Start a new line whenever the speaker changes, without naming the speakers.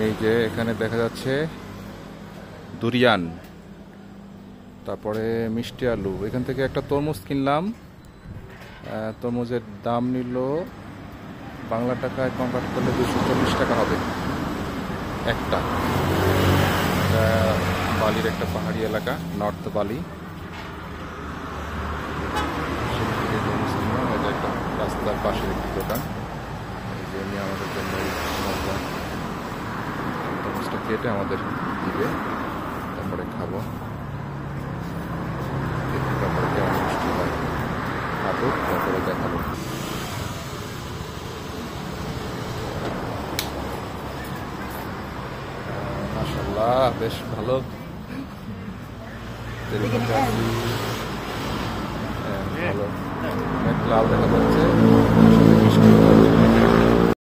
এই যে এখানে দেখা যাচ্ছে দুরিয়ান, তারপরে মিষ্টি আলু। এখান থেকে একটা তরমুজ কিনলাম। তরমুজের দাম নিল বাংলা টাকায় কনভার্ট করলে 240 টাকা হবে একটা। এটা বালির একটা পাহাড়ি এলাকা, নর্থ বালি। সেখান থেকে তরমুজ কিনলাম। এটা একটা রাস্তার পাশের একটি দোকান। এই যে উনি আমাদের জন্য তরমুজটা কেটে আমাদের দিবে, তারপরে খাবো। তারপরে কেমন মিষ্টি হয় খাবো, তারপরে দেখাবো। মাশাআল্লাহ, বেশ ভালো। ভালো, অনেক লাল দেখা যাচ্ছে, মিষ্টি।